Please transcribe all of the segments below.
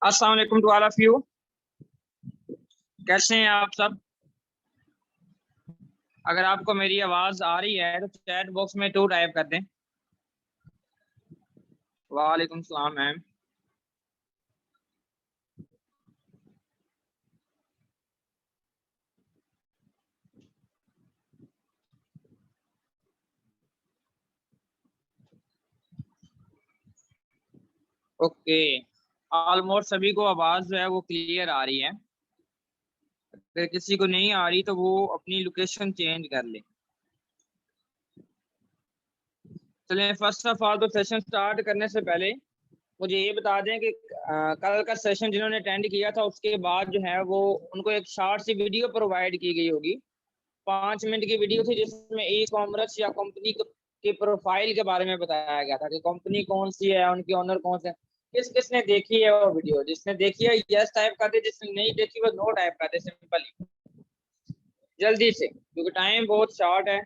अस्सलाम वालेकुम to all of you. कैसे हैं आप सब? अगर आपको मेरी आवाज आ रही है तो चैट बॉक्स में टू टाइप कर दें। वालेकुम सलाम मैम। ओके, ऑलमोस्ट सभी को आवाज जो है वो क्लियर आ रही है। अगर किसी को नहीं आ रही तो वो अपनी लोकेशन चेंज कर ले। चलें, फर्स्ट ऑफ ऑल तो सेशन स्टार्ट करने से पहले मुझे ये बता दें कि कल का सेशन जिन्होंने अटेंड किया था उसके बाद जो है वो उनको एक शॉर्ट सी वीडियो प्रोवाइड की गई होगी। 5 मिनट की वीडियो थी जिसमें ई कॉमर्स या कंपनी के प्रोफाइल के बारे में बताया गया था कि कंपनी कौन सी है, उनके ओनर कौन से हैं। किस किसने देखी है वो वीडियो? जिसने देखी है यस टाइप कर दे, जिसने नहीं देखी वो नो टाइप कर दे सिंपली, जल्दी से, क्योंकि टाइम बहुत शॉर्ट है,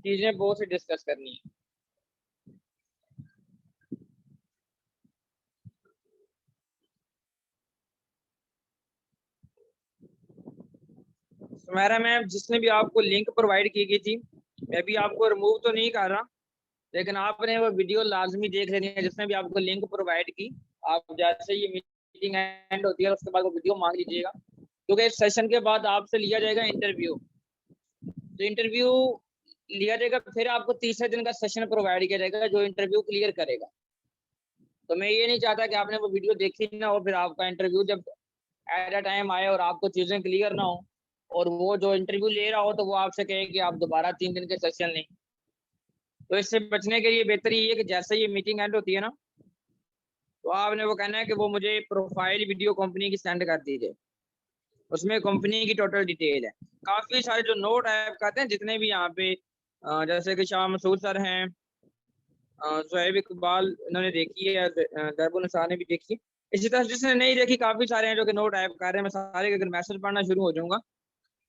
चीजें बहुत सी डिस्कस करनी है। सुमेरा मैम, जिसने भी आपको लिंक प्रोवाइड की गई थी, मैं भी आपको रिमूव तो नहीं कर रहा, लेकिन आपने वो वीडियो लाजमी देख लेनी है। जिसने भी आपको लिंक प्रोवाइड की, आप जैसे ये मीटिंग एंड होती है उसके बाद वो वीडियो मांग लीजिएगा, क्योंकि इस सेशन के बाद आपसे लिया जाएगा इंटरव्यू। तो इंटरव्यू लिया जाएगा, फिर आपको तीसरे दिन का सेशन प्रोवाइड किया जाएगा जो इंटरव्यू क्लियर करेगा। तो मैं ये नहीं चाहता कि आपने वो वीडियो देखी ना हो, फिर आपका इंटरव्यू जब एट अ टाइम आए और आपको चीजें क्लियर ना हो और वो जो इंटरव्यू ले रहा हो तो वो आपसे कहे कि आप दोबारा 3 दिन के सेशन लें। तो इससे बचने के लिए बेहतर ये है कि जैसे ये मीटिंग एंड होती है ना, तो आपने वो कहना है कि वो मुझे प्रोफाइल वीडियो कंपनी की सेंड कर दीजिए, उसमें कंपनी की टोटल डिटेल है। काफी सारे जो नोट ऐप करते हैं जितने भी यहाँ पे जैसे कि शाह मसूद सर हैं, सुहैब इकबाल इन्होंने देखी है, दरबुल निसार ने भी देखी है। इसी तरह जिसने नहीं देखी काफी सारे हैं जो कि नोट ऐप कर रहे हैं। मैं सारे के अगर मैसेज पढ़ना शुरू हो जाऊंगा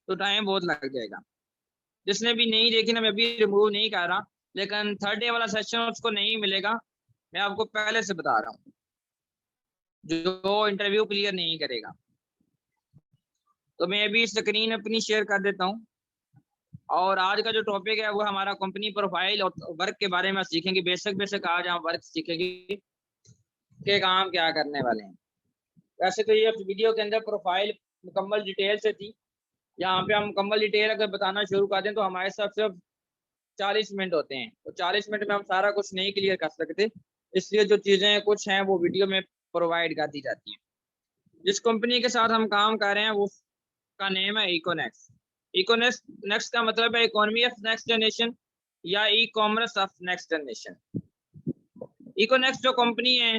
तो टाइम बहुत लग जाएगा। जिसने भी नहीं देखी ना, मैं अभी रिमूव नहीं कर रहा, लेकिन थर्ड डे वाला सेशन उसको नहीं मिलेगा, मैं आपको पहले से बता रहा हूँ, जो इंटरव्यू क्लियर नहीं करेगा। तो मैं अभी स्क्रीन अपनी शेयर कर देता हूँ, और आज का जो टॉपिक है वो हमारा कंपनी प्रोफाइल और वर्क के बारे में सीखेंगे। बेसिक बेसिक आज हम वर्क सीखेंगे के काम क्या करने वाले हैं। वैसे तो ये वीडियो के अंदर प्रोफाइल मुकम्मल डिटेल से थी, यहाँ पे हम मुकम्मल डिटेल अगर बताना शुरू कर दें तो हमारे साथ सिर्फ 40 मिनट होते हैं, तो 40 मिनट में हम सारा कुछ नहीं क्लियर कर सकते, इसलिए जो चीज़ें कुछ हैं वो वीडियो में प्रोवाइड कर दी जाती हैं। जिस कंपनी के साथ हम काम कर रहे हैं वो का नेम है इकोनेक्स। इकोनेक्स नेक्स्ट का मतलब है इकोनॉमी ऑफ नेक्स्ट जनरेशन या e commerce of next generation. Econex जो कंपनी है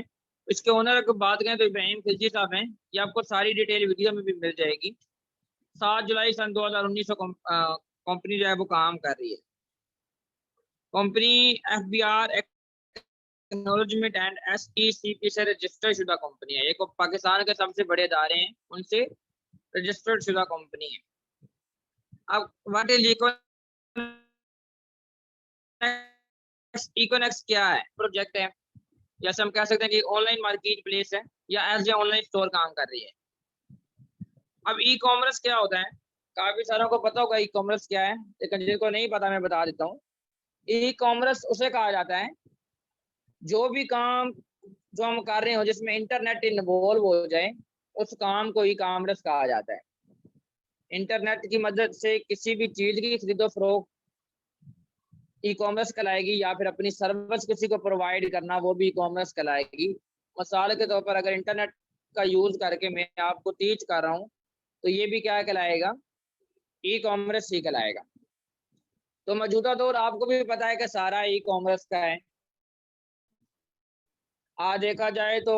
इसके ओनर की बात करें तो इब्राहिम खिलजी साहब हैं। ये आपको सारी डिटेल वीडियो में भी मिल जाएगी। 7 जुलाई सन 2019 को कंपनी जो है वो काम कर रही है। Company FBR acknowledgement and SECP से रजिस्टर्ड शुदा कंपनी है। ये पाकिस्तान के सबसे बड़े अदारे हैं, उनसे रजिस्टर्ड शुदा कंपनी है। अब व्हाट इज इकोनेक्स क्या है? प्रोजेक्ट है, जैसे हम कह सकते हैं कि ऑनलाइन मार्केट प्लेस है या एज ए ऑनलाइन स्टोर काम कर रही है। अब ई कॉमर्स क्या होता है? काफी सारों को पता होगा ई कॉमर्स क्या है, लेकिन जिनको नहीं पता मैं बता देता हूँ। ई कॉमर्स उसे कहा जाता है जो भी काम जो हम कर रहे हो जिसमें इंटरनेट इन्वॉल्व हो जाए, उस काम को ई कॉमर्स कहा जाता है। इंटरनेट की मदद से किसी भी चीज की खरीदो फरोख्त ई कॉमर्स कहलाएगी, या फिर अपनी सर्विस किसी को प्रोवाइड करना वो भी ई कॉमर्स कहलाएगी। मिसाल के तौर पर अगर इंटरनेट का यूज करके मैं आपको टीच कर रहा हूँ तो ये भी क्या कहलाएगा? ई कॉमर्स ही कहलाएगा। तो मौजूदा दौर आपको भी पता है कि सारा ई कॉमर्स का है। आज देखा जाए तो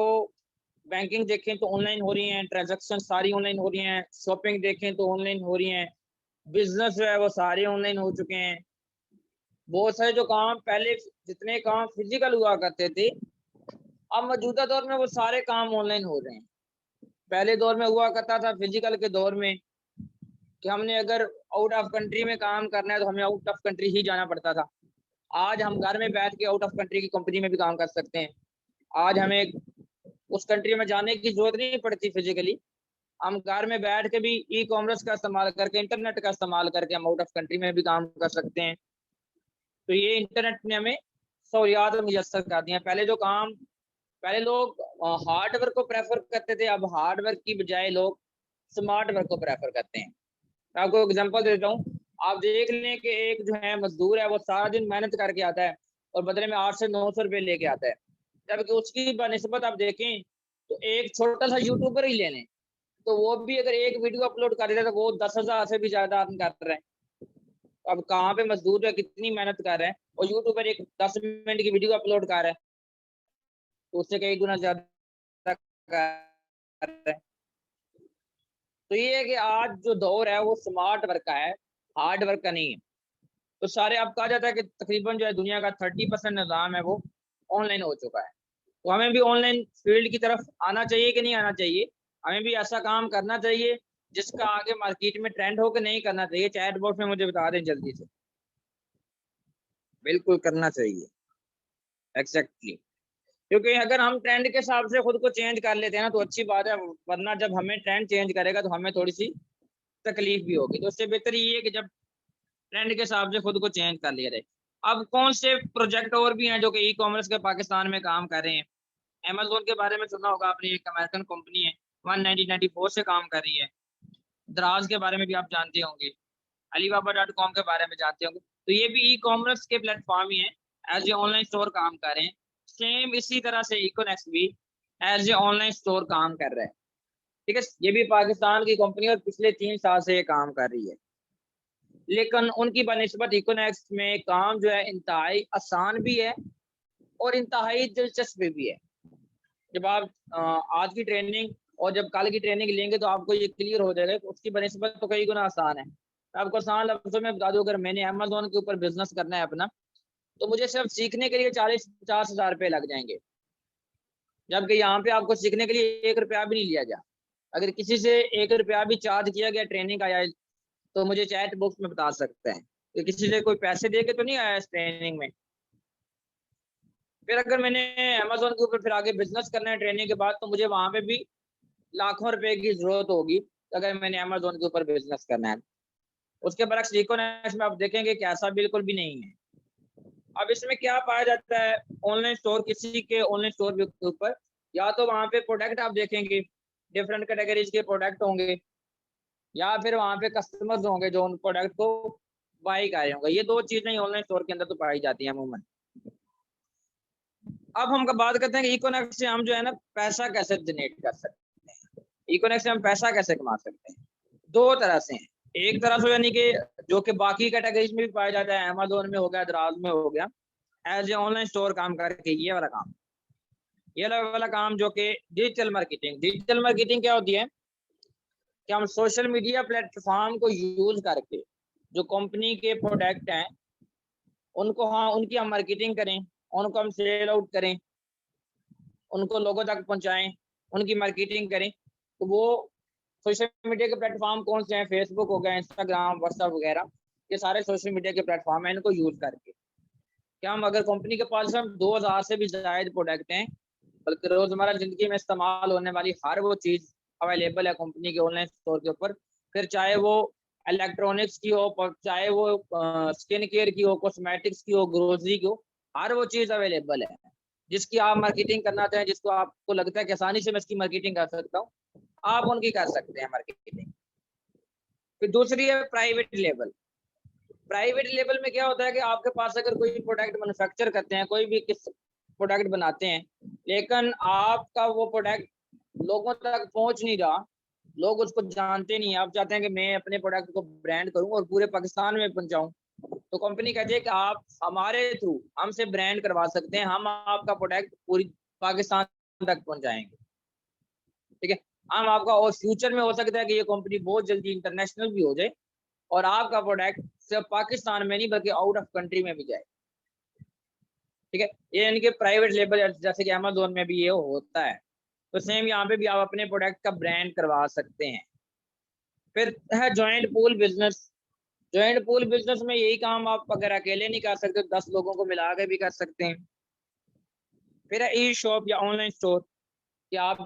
बैंकिंग देखें तो ऑनलाइन हो रही है, ट्रांजेक्शन सारी ऑनलाइन हो रही हैं, शॉपिंग देखें तो ऑनलाइन हो रही हैं, बिजनेस जो है वो सारे ऑनलाइन हो चुके हैं। बहुत सारे जो काम पहले जितने काम फिजिकल हुआ करते थे, अब मौजूदा दौर में वो सारे काम ऑनलाइन हो रहे हैं। पहले दौर में हुआ करता था फिजिकल के दौर में कि हमने अगर आउट ऑफ कंट्री में काम करना है तो हमें आउट ऑफ कंट्री ही जाना पड़ता था। आज हम घर में बैठ के आउट ऑफ कंट्री की कंपनी में भी काम कर सकते हैं। आज हमें उस कंट्री में जाने की जरूरत नहीं पड़ती फिजिकली। हम घर में बैठ के भी ई कॉमर्स का इस्तेमाल करके, इंटरनेट का इस्तेमाल करके हम आउट ऑफ कंट्री में भी काम कर सकते हैं। तो ये इंटरनेट ने हमें सहूलियात मुयसर कर दी हैं। पहले लोग हार्ड वर्क को प्रेफर करते थे, अब हार्ड वर्क की बजाय लोग स्मार्ट वर्क को प्रेफर करते हैं। मैं आपको एग्जांपल देता हूँ। आप देख लें कि एक जो है मजदूर है, वो सारा दिन मेहनत करके आता है और बदले में 800 से 900 रुपये लेके आता है। जबकि उसकी बनिस्बत आप देखें तो एक छोटा सा यूट्यूबर ही ले लें, तो वो भी अगर एक वीडियो अपलोड कर देता है तो वो 10,000 से भी ज्यादा अर्न कर रहे हैं। अब कहाँ पे मजदूर है, कितनी मेहनत कर रहे हैं, और यूट्यूबर एक 10 मिनट की वीडियो अपलोड कर रहा है तो उससे कई गुना ज्यादा कर रहा है। तो ये है कि आज जो दौर है वो स्मार्ट वर्क का है, हार्ड वर्क का नहीं है। तो सारे, अब कहा जाता है कि तकरीबन जो है दुनिया का 30% निज़ाम है वो ऑनलाइन हो चुका है। तो हमें भी ऑनलाइन फील्ड की तरफ आना चाहिए कि नहीं आना चाहिए? हमें भी ऐसा काम करना चाहिए जिसका आगे मार्केट में ट्रेंड हो, कि नहीं करना चाहिए? चैट बॉक्स में मुझे बता दें जल्दी से। बिल्कुल करना चाहिए, एग्जैक्टली। क्योंकि अगर हम ट्रेंड के हिसाब से खुद को चेंज कर लेते हैं ना तो अच्छी बात है, वरना जब हमें ट्रेंड चेंज करेगा तो हमें थोड़ी सी तकलीफ भी होगी। तो उससे बेहतर ये है कि जब ट्रेंड के हिसाब से खुद को चेंज कर लिया जाए। अब कौन से प्रोजेक्ट और भी हैं जो कि ई कॉमर्स के पाकिस्तान में काम कर रहे हैं? अमेजोन के बारे में सुना होगा आपने, एक अमेरिकन कंपनी है, 1994 से काम कर रही है। दराज के बारे में भी आप जानते होंगे, alibaba.com के बारे में जानते होंगे। तो ये भी ई कॉमर्स के प्लेटफॉर्म ही है, एज ए ऑनलाइन स्टोर काम कर रहे हैं। सेम इसी तरह से इकोनेक्स भी एज ए ऑनलाइन स्टोर काम कर रहा है। ठीक है, ये भी पाकिस्तान की कंपनी और पिछले 3 साल से ये काम कर रही है। लेकिन उनकी बनिस्बत इकोनेक्स में काम जो है इंतहाई आसान भी है और इंतहाई दिलचस्प भी है। जब आप आज की ट्रेनिंग और जब कल की ट्रेनिंग लेंगे तो आपको ये क्लियर हो जाएगा कि उसकी बनिस्बत तो कई गुना आसान है। आपको आसान लफ्जों में बता दूं, अगर मैंने अमेजोन के ऊपर बिजनेस करना है अपना, तो मुझे सिर्फ सीखने के लिए 40-50 हज़ार रुपये लग जाएंगे। जबकि यहाँ पे आपको सीखने के लिए 1 रुपया भी नहीं लिया गया। अगर किसी से 1 रुपया भी चार्ज किया गया ट्रेनिंग का आया, तो मुझे चैट बॉक्स में बता सकते हैं कि किसी से कोई पैसे दे के तो नहीं आया इस ट्रेनिंग में। फिर अगर मैंने अमेजोन के ऊपर फिर आगे बिजनेस करना है ट्रेनिंग के बाद, तो मुझे वहां पे भी लाखों रुपए की जरूरत होगी अगर मैंने अमेजोन के ऊपर बिजनेस करना है। उसके बरक्स इकोनॉमिक्स में आप देखेंगे कि ऐसा बिल्कुल भी नहीं है। अब इसमें क्या पाया जाता है, ऑनलाइन स्टोर, किसी के ऑनलाइन स्टोर के ऊपर या तो वहां पे प्रोडक्ट आप देखेंगे, डिफरेंट कैटेगरीज के प्रोडक्ट होंगे, या फिर वहां पे कस्टमर्स होंगे जो उन प्रोडक्ट को बाई कर रहे होंगे। ये दो चीजें ही ऑनलाइन स्टोर के अंदर तो पाई जाती है अमूमन। अब हम बात करते हैं कि इकोनॉमिक्स से हम जो है ना पैसा कैसे जनरेट कर सकते हैं, इकोनॉमिक्स से हम पैसा कैसे कमा सकते हैं। दो तरह से हैं। एक तरह से यानी कि जो कि बाकी कैटेगरीज में भी पाया जाता है, अमेजोन में हो गया, दराज में हो गया, एज ए ऑनलाइन स्टोर काम करके ये वाला काम, ये वाला काम जो कि डिजिटल मार्केटिंग। डिजिटल मार्केटिंग क्या होती है कि हम सोशल मीडिया प्लेटफॉर्म को यूज करके जो कंपनी के प्रोडक्ट हैं उनको, हाँ, उनकी हम मार्केटिंग करें, उनको हम सेल आउट करें, उनको लोगों तक पहुंचाएं, उनकी मार्केटिंग करें। तो वो सोशल मीडिया के प्लेटफॉर्म कौन से हैं? फेसबुक हो गया, इंस्टाग्राम, व्हाट्सएप वगैरह, ये सारे सोशल मीडिया के प्लेटफॉर्म है। इनको यूज करके क्या हम, अगर कंपनी के पास हम 2000 से भी ज्यादा प्रोडक्ट हैं, बल्कि रोजमर्रा जिंदगी में इस्तेमाल होने वाली हर वो चीज अवेलेबल है कंपनी के ऑनलाइन स्टोर के ऊपर, फिर चाहे वो इलेक्ट्रॉनिक्स की हो, चाहे वो स्किन केयर की हो, कॉस्मेटिक्स की हो, ग्रोसरी की हो, हर वो चीज अवेलेबल है जिसकी आप मार्केटिंग करना चाहें, जिसको आपको लगता है कि आसानी से मैं इसकी मार्केटिंग कर सकता हूँ, आप उनकी कर सकते हैं मार्केटिंग। फिर दूसरी है प्राइवेट लेबल। प्राइवेट लेबल में क्या होता है कि आपके पास अगर कोई प्रोडक्ट मैन्युफैक्चर करते हैं, कोई भी किस प्रोडक्ट बनाते हैं, लेकिन आपका वो प्रोडक्ट लोगों तक पहुंच नहीं रहा, लोग उसको जानते नहीं, आप चाहते हैं कि मैं अपने प्रोडक्ट को ब्रांड करूं और पूरे पाकिस्तान में पहुंचाऊं, तो कंपनी कहती है कि आप हमारे थ्रू हमसे ब्रांड करवा सकते हैं, हम आपका प्रोडक्ट पूरी पाकिस्तान तक पहुंचाएंगे। ठीक है, हम आपका, और फ्यूचर में हो सकता है कि ये कंपनी बहुत जल्दी इंटरनेशनल भी हो जाए और आपका प्रोडक्ट सिर्फ पाकिस्तान में नहीं बल्कि आउट ऑफ कंट्री में भी जाए। ठीक है, ये यानी कि प्राइवेट लेबल, जैसे कि अमेजोन में भी ये होता है, तो सेम यहाँ पे भी आप अपने प्रोडक्ट का ब्रांड करवा सकते हैं। फिर है joint pool business. Joint pool business में यही काम आप अगर अकेले नहीं कर सकते, 10 लोगों को मिला के भी कर सकते हैं। फिर है ई शॉप या ऑनलाइन स्टोर। कि आप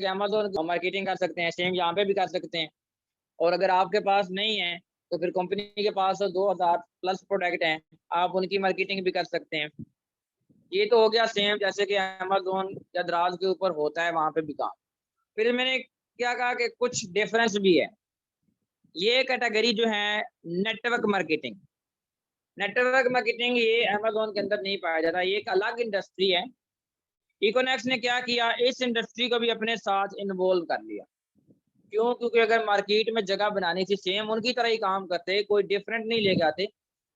अमेज़न मार्केटिंग कर सकते हैं, सेम यहाँ पे भी कर सकते हैं। और अगर आपके पास नहीं है तो फिर कंपनी के पास 2000 प्लस प्रोडक्ट हैं, आप उनकी मार्केटिंग भी कर सकते हैं। ये तो हो गया सेम जैसे कि अमेज़न या दराज के ऊपर होता है वहाँ पे भी काम। फिर मैंने क्या कहा कि कुछ डिफरेंस भी है। ये कैटेगरी जो है नेटवर्क मार्केटिंग। नेटवर्क मार्केटिंग ये अमेज़न के अंदर नहीं पाया जाता, ये एक अलग इंडस्ट्री है। इकोनेक्स ने क्या किया, इस इंडस्ट्री को भी अपने साथ इन्वॉल्व कर लिया। क्यों? क्योंकि अगर मार्केट में जगह बनानी थी, सेम उनकी तरह ही काम करते, कोई डिफरेंट नहीं लेके आते,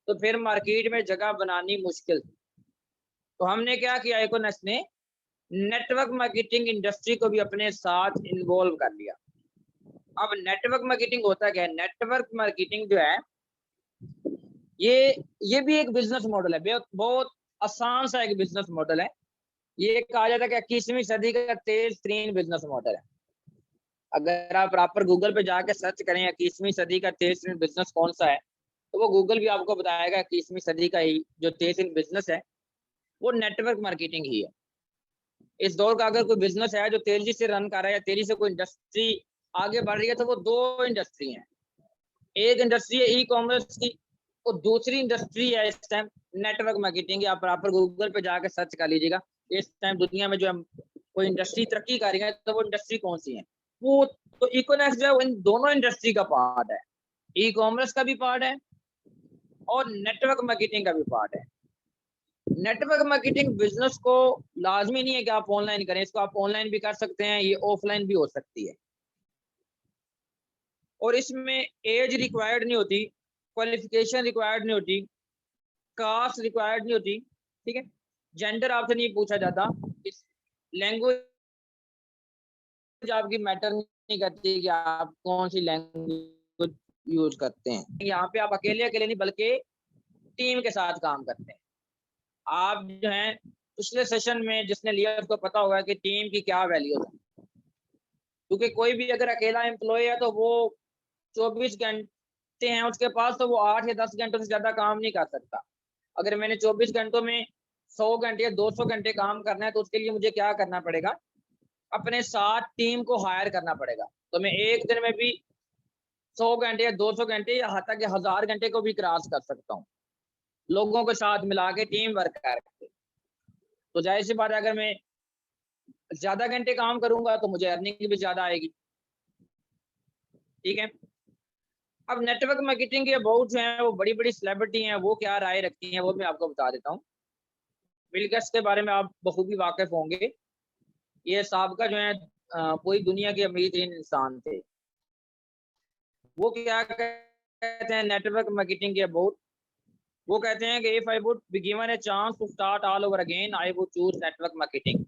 तो फिर मार्केट में जगह बनानी मुश्किल थी। तो हमने क्या किया, इकोनेक्स ने नेटवर्क मार्केटिंग इंडस्ट्री को भी अपने साथ इन्वॉल्व कर लिया। अब नेटवर्क मार्केटिंग होता क्या है? नेटवर्क मार्केटिंग जो है ये भी एक बिजनेस मॉडल है, बहुत आसान सा एक बिजनेस मॉडल है। ये कहा जाता है कि 21वीं सदी का तेज तरीन बिजनेस मॉडल है। अगर आप प्रॉपर गूगल पे जाके सर्च करें 21वीं सदी का तेज तरीन बिजनेस कौन सा है, तो वो गूगल भी आपको बताएगा 21वीं सदी का ही जो तेज तरीन बिजनेस है वो नेटवर्क मार्केटिंग ही है। इस दौर का अगर कोई बिजनेस है जो तेजी से रन कर रहा है या तेजी से कोई इंडस्ट्री आगे बढ़ रही है, तो वो दो इंडस्ट्री हैं। एक इंडस्ट्री है ई कॉमर्स की और दूसरी इंडस्ट्री है इस टाइम नेटवर्क मार्केटिंग। आप प्रॉपर गूगल पे जाकर सर्च कर लीजिएगा इस टाइम दुनिया में जो कोई इंडस्ट्री तरक्की कर रही है तो वो इंडस्ट्री कौन सी है। वो तो इकोनेक्स जो है इन दोनों इंडस्ट्री का पार्ट है, ई कॉमर्स का भी पार्ट है और नेटवर्क मार्केटिंग का भी पार्ट है। नेटवर्क मार्केटिंग बिजनेस को लाजमी नहीं है कि आप ऑनलाइन करें, इसको आप ऑनलाइन भी कर सकते हैं, ये ऑफलाइन भी हो सकती है। और इसमें एज रिक्वायर्ड नहीं होती, क्वालिफिकेशन रिक्वायर्ड नहीं होती, कास्ट रिक्वायर्ड नहीं होती, ठीक है। जेंडर आपसे नहीं पूछा जाता, लैंग्वेज आपकी मैटर नहीं करती कि आप कौन सी लैंग्वेज यूज करते हैं। यहाँ पे आप अकेले अकेले नहीं बल्कि टीम के साथ काम करते हैं। आप जो है पिछले सेशन में जिसने लिया उसको पता होगा कि टीम की क्या वैल्यू है। क्योंकि कोई भी अगर अकेला एम्प्लॉय है तो वो 24 घंटे हैं उसके पास, तो वो 8 या 10 घंटों से ज्यादा काम नहीं कर सकता। अगर मैंने 24 घंटों में 100 घंटे या 200 घंटे काम करना है तो उसके लिए मुझे क्या करना पड़ेगा, अपने साथ टीम को हायर करना पड़ेगा। तो मैं एक दिन में भी 100 घंटे या 200 घंटे या यहाँ तक 1000 घंटे को भी क्रॉस कर सकता हूँ, लोगों के साथ मिला के टीम वर्क करके। तो जाहिर सी बात है अगर मैं ज्यादा घंटे काम करूंगा तो मुझे अर्निंग भी ज्यादा आएगी, ठीक है। अब नेटवर्क मार्केटिंग के बहुत जो है वो बड़ी बड़ी सेलिब्रिटी हैं, वो क्या राय रखती हैं वो मैं आपको बता देता हूँ। बिल गेट्स के बारे में आप बखूबी वाकिफ होंगे। ये साहब का जो है पूरी दुनिया के अमीर तरीन इंसान थे। वो क्या कहते हैं नेटवर्क मार्केटिंग के अबाउट, वो कहते हैं कि if I would be given a chance to start all over again I would choose network marketing.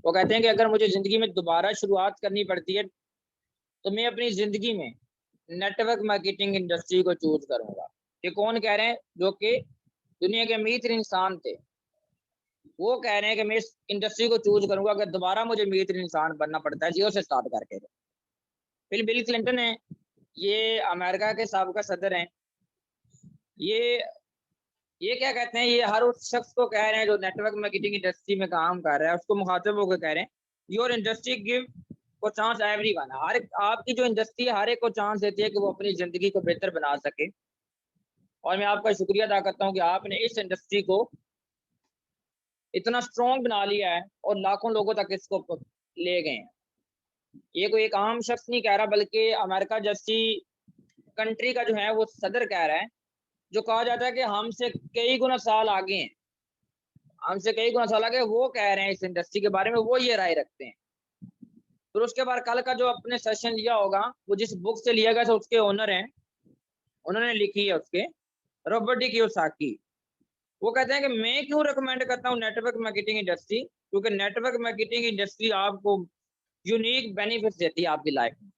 वो कहते हैं कि अगर मुझे जिंदगी में दोबारा शुरुआत करनी पड़ती है तो मैं अपनी जिंदगी में नेटवर्क मार्केटिंग इंडस्ट्री को चूज करूंगा। ये कौन कह रहे हैं? जो कि दुनिया के अमीर इंसान थे, वो कह रहे हैं कि मैं इस इंडस्ट्री को चूज करूंगा अगर दोबारा मुझे अमीर इंसान बनना पड़ता है जीरो से स्टार्ट करके। फिर बिल क्लिंटन है, ये अमेरिका के साबिका सदर हैं। ये क्या कहते हैं, ये हर उस शख्स को कह रहे हैं जो नेटवर्क मार्केटिंग इंडस्ट्री में काम कर रहा है, उसको मुखातिब होकर कह रहे हैं योर इंडस्ट्री गिव को चांस एवरीवन। हर आपकी जो इंडस्ट्री है हर एक को चांस देती है कि वो अपनी जिंदगी को बेहतर बना सके। और मैं आपका शुक्रिया अदा करता हूँ कि आपने इस इंडस्ट्री को इतना स्ट्रॉन्ग बना लिया है और लाखों लोगों तक इसको ले गए हैं। ये कोई एक आम शख्स नहीं कह रहा बल्कि अमेरिका जैसी कंट्री का जो है वो सदर कह रहा है, जो कहा जाता है कि हमसे कई गुना साल आगे हैं, हमसे कई गुना साल आगे वो कह रहे हैं इस इंडस्ट्री के बारे में, वो ये राय रखते हैं। फिर उसके बाद कल का जो अपने सेशन लिया होगा वो जिस बुक से लिया गया था उसके ओनर हैं, उन्होंने लिखी है उसके, रॉबर्ट डी कियोसाकी। वो कहते हैं कि मैं क्यों रिकमेंड करता हूँ नेटवर्क मार्केटिंग इंडस्ट्री, क्योंकि नेटवर्क मार्केटिंग इंडस्ट्री आपको यूनिक बेनिफिट्स देती है आपकी लाइफ में।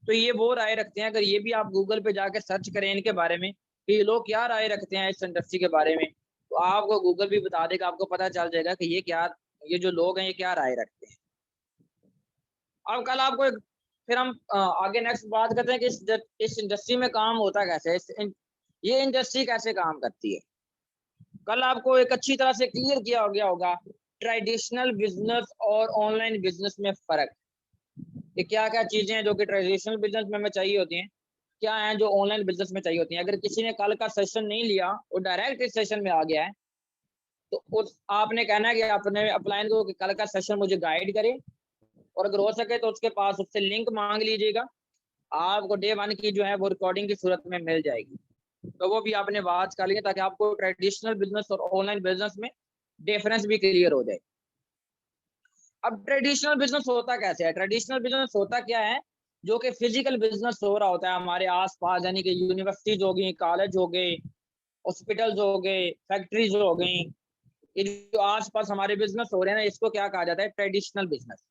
तो ये वो राय रखते हैं, अगर ये भी आप गूगल पे जाके सर्च करें इनके बारे में कि ये लोग क्या राय रखते हैं इस इंडस्ट्री के बारे में, तो आपको गूगल भी बता देगा, आपको पता चल जाएगा कि ये जो लोग हैं ये क्या राय रखते हैं। अब कल आपको फिर हम आगे नेक्स्ट बात करते हैं कि इस इंडस्ट्री में काम होता कैसे है, ये इंडस्ट्री कैसे काम करती है। कल आपको एक अच्छी तरह से क्लियर किया हो गया होगा ट्रेडिशनल बिजनेस और ऑनलाइन बिजनेस में फर्क, कि क्या क्या चीजें हैं जो कि ट्रेडिशनल बिजनेस में हमें चाहिए होती हैं, क्या है जो ऑनलाइन बिजनेस में चाहिए होती हैं। अगर किसी ने कल का सेशन नहीं लिया और डायरेक्ट इस सेशन में आ गया है, तो उस आपने कहना है कि अपने अपलाइन को कल का सेशन मुझे गाइड करे, और अगर हो सके तो उसके पास उससे लिंक मांग लीजिएगा, आपको डे 1 की जो है वो रिकॉर्डिंग की सूरत में मिल जाएगी। तो वो भी आपने बात कर ली ताकि आपको ट्रेडिशनल बिजनेस और ऑनलाइन बिजनेस में डिफरेंस भी क्लियर हो जाए। अब ट्रेडिशनल बिजनेस होता कैसे है? ट्रेडिशनल बिजनेस होता क्या है? जो कि फिजिकल बिजनेस हो रहा होता है हमारे आसपास, यानी कि यूनिवर्सिटीज हो गई, कॉलेज हो गए, हॉस्पिटल्स हो गए, फैक्ट्रीज हो गई, ये जो आसपास हमारे बिजनेस हो रहे हैं ना, इसको क्या कहा जाता है? Traditional business.